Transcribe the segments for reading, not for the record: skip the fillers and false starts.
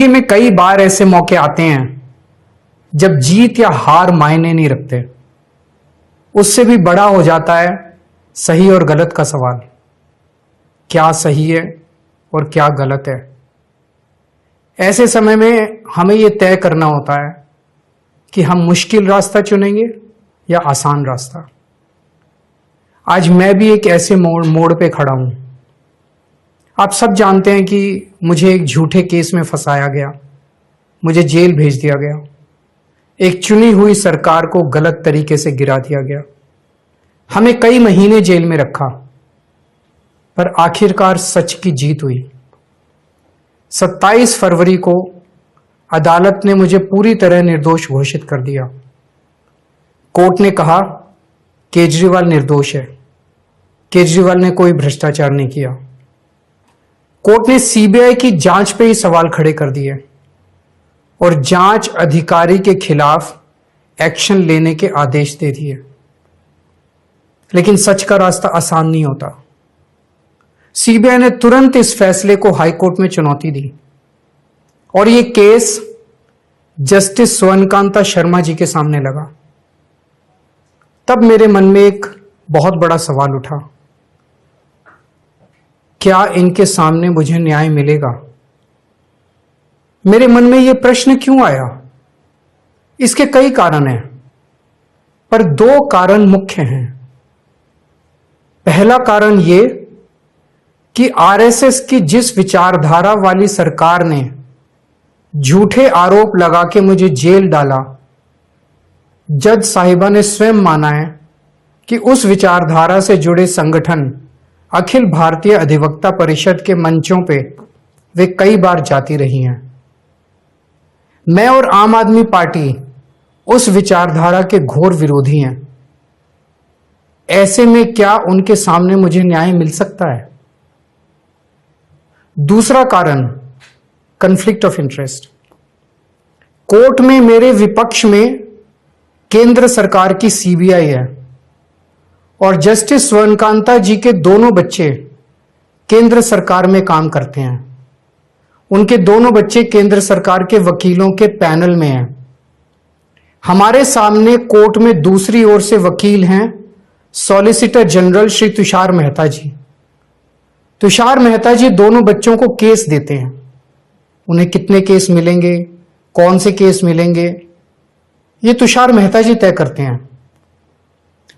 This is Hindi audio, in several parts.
में कई बार ऐसे मौके आते हैं जब जीत या हार मायने नहीं रखते। उससे भी बड़ा हो जाता है सही और गलत का सवाल। क्या सही है और क्या गलत है। ऐसे समय में हमें यह तय करना होता है कि हम मुश्किल रास्ता चुनेंगे या आसान रास्ता। आज मैं भी एक ऐसे मोड़ पे खड़ा हूं। आप सब जानते हैं कि मुझे एक झूठे केस में फंसाया गया, मुझे जेल भेज दिया गया, एक चुनी हुई सरकार को गलत तरीके से गिरा दिया गया, हमें कई महीने जेल में रखा, पर आखिरकार सच की जीत हुई। 27 फरवरी को अदालत ने मुझे पूरी तरह निर्दोष घोषित कर दिया। कोर्ट ने कहा केजरीवाल निर्दोष है, केजरीवाल ने कोई भ्रष्टाचार नहीं किया। कोर्ट ने सीबीआई की जांच पे ही सवाल खड़े कर दिए और जांच अधिकारी के खिलाफ एक्शन लेने के आदेश दे दिए। लेकिन सच का रास्ता आसान नहीं होता। सीबीआई ने तुरंत इस फैसले को हाईकोर्ट में चुनौती दी और यह केस जस्टिस स्वर्णकांता शर्मा जी के सामने लगा। तब मेरे मन में एक बहुत बड़ा सवाल उठा, क्या इनके सामने मुझे न्याय मिलेगा? मेरे मन में यह प्रश्न क्यों आया? इसके कई कारण हैं, पर 2 कारण मुख्य हैं। पहला कारण यह कि आरएसएस की जिस विचारधारा वाली सरकार ने झूठे आरोप लगा के मुझे जेल डाला, जज साहिबा ने स्वयं माना है कि उस विचारधारा से जुड़े संगठन अखिल भारतीय अधिवक्ता परिषद के मंचों पे वे कई बार जाती रही हैं। मैं और आम आदमी पार्टी उस विचारधारा के घोर विरोधी हैं। ऐसे में क्या उनके सामने मुझे न्याय मिल सकता है? दूसरा कारण कॉन्फ्लिक्ट ऑफ इंटरेस्ट। कोर्ट में मेरे विपक्ष में केंद्र सरकार की सीबीआई है और जस्टिस स्वर्णकांता जी के दोनों बच्चे केंद्र सरकार में काम करते हैं। उनके दोनों बच्चे केंद्र सरकार के वकीलों के पैनल में हैं। हमारे सामने कोर्ट में दूसरी ओर से वकील हैं सॉलिसिटर जनरल श्री तुषार मेहता जी। तुषार मेहता जी दोनों बच्चों को केस देते हैं। उन्हें कितने केस मिलेंगे, कौन से केस मिलेंगे, ये तुषार मेहता जी तय करते हैं।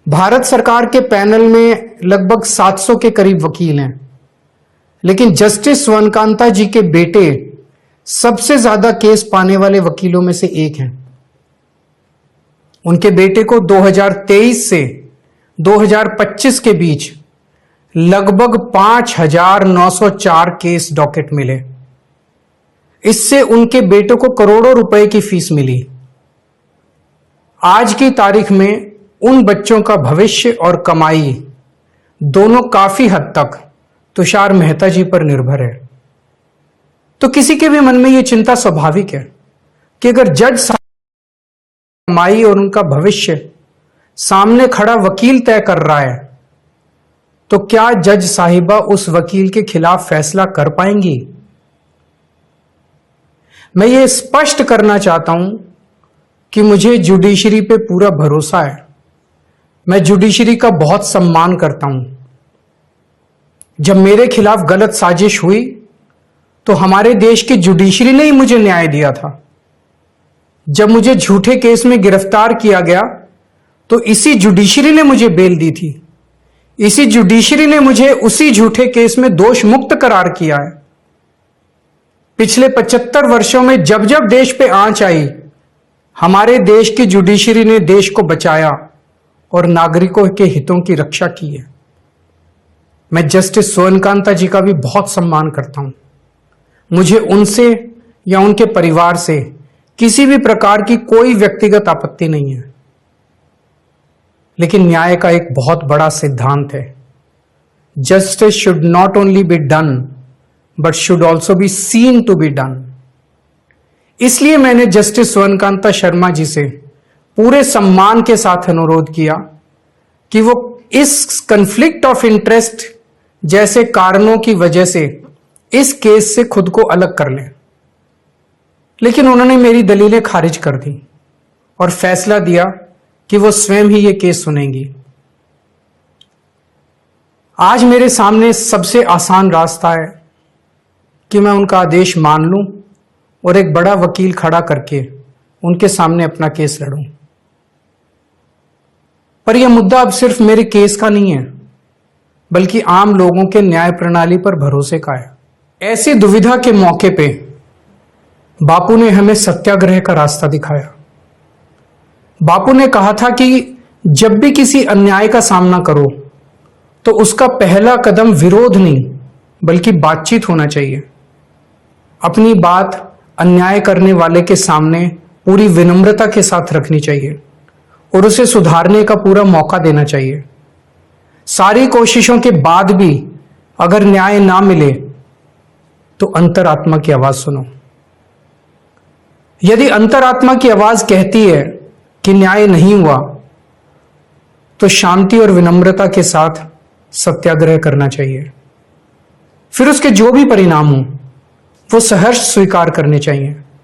भारत सरकार के पैनल में लगभग 700 के करीब वकील हैं, लेकिन जस्टिस स्वर्णकांता जी के बेटे सबसे ज्यादा केस पाने वाले वकीलों में से एक हैं। उनके बेटे को 2023 से 2025 के बीच लगभग 5,904 केस डॉकेट मिले। इससे उनके बेटे को करोड़ों रुपए की फीस मिली। आज की तारीख में उन बच्चों का भविष्य और कमाई दोनों काफी हद तक तुषार मेहता जी पर निर्भर है। तो किसी के भी मन में यह चिंता स्वाभाविक है कि अगर जज कमाई और उनका भविष्य सामने खड़ा वकील तय कर रहा है, तो क्या जज साहिबा उस वकील के खिलाफ फैसला कर पाएंगी? मैं ये स्पष्ट करना चाहता हूं कि मुझे जुडिशरी पे पूरा भरोसा है। मैं जुडिशरी का बहुत सम्मान करता हूं। जब मेरे खिलाफ गलत साजिश हुई तो हमारे देश की जुडिशरी ने ही मुझे न्याय दिया था। जब मुझे झूठे केस में गिरफ्तार किया गया तो इसी जुडिशरी ने मुझे बेल दी थी। इसी जुडिशरी ने मुझे उसी झूठे केस में दोष मुक्त करार किया है। पिछले 75 वर्षों में जब जब देश पे आंच आई, हमारे देश की जुडिशरी ने देश को बचाया और नागरिकों के हितों की रक्षा की है। मैं जस्टिस स्वर्णकांता जी का भी बहुत सम्मान करता हूं। मुझे उनसे या उनके परिवार से किसी भी प्रकार की कोई व्यक्तिगत आपत्ति नहीं है। लेकिन न्याय का एक बहुत बड़ा सिद्धांत है, justice should not only be done but should also be seen to be done. इसलिए मैंने जस्टिस स्वर्णकांता शर्मा जी से पूरे सम्मान के साथ अनुरोध किया कि वो इस कॉन्फ्लिक्ट ऑफ इंटरेस्ट जैसे कारणों की वजह से इस केस से खुद को अलग कर लें। लेकिन उन्होंने मेरी दलीलें खारिज कर दी और फैसला दिया कि वो स्वयं ही ये केस सुनेंगी। आज मेरे सामने सबसे आसान रास्ता है कि मैं उनका आदेश मान लूं और एक बड़ा वकील खड़ा करके उनके सामने अपना केस लड़ूं। पर यह मुद्दा अब सिर्फ मेरे केस का नहीं है, बल्कि आम लोगों के न्याय प्रणाली पर भरोसे का है। ऐसी दुविधा के मौके पे बापू ने हमें सत्याग्रह का रास्ता दिखाया। बापू ने कहा था कि जब भी किसी अन्याय का सामना करो तो उसका पहला कदम विरोध नहीं बल्कि बातचीत होना चाहिए। अपनी बात अन्याय करने वाले के सामने पूरी विनम्रता के साथ रखनी चाहिए और उसे सुधारने का पूरा मौका देना चाहिए। सारी कोशिशों के बाद भी अगर न्याय ना मिले तो अंतरात्मा की आवाज सुनो। यदि अंतरात्मा की आवाज कहती है कि न्याय नहीं हुआ तो शांति और विनम्रता के साथ सत्याग्रह करना चाहिए। फिर उसके जो भी परिणाम हो वो सहर्ष स्वीकार करने चाहिए।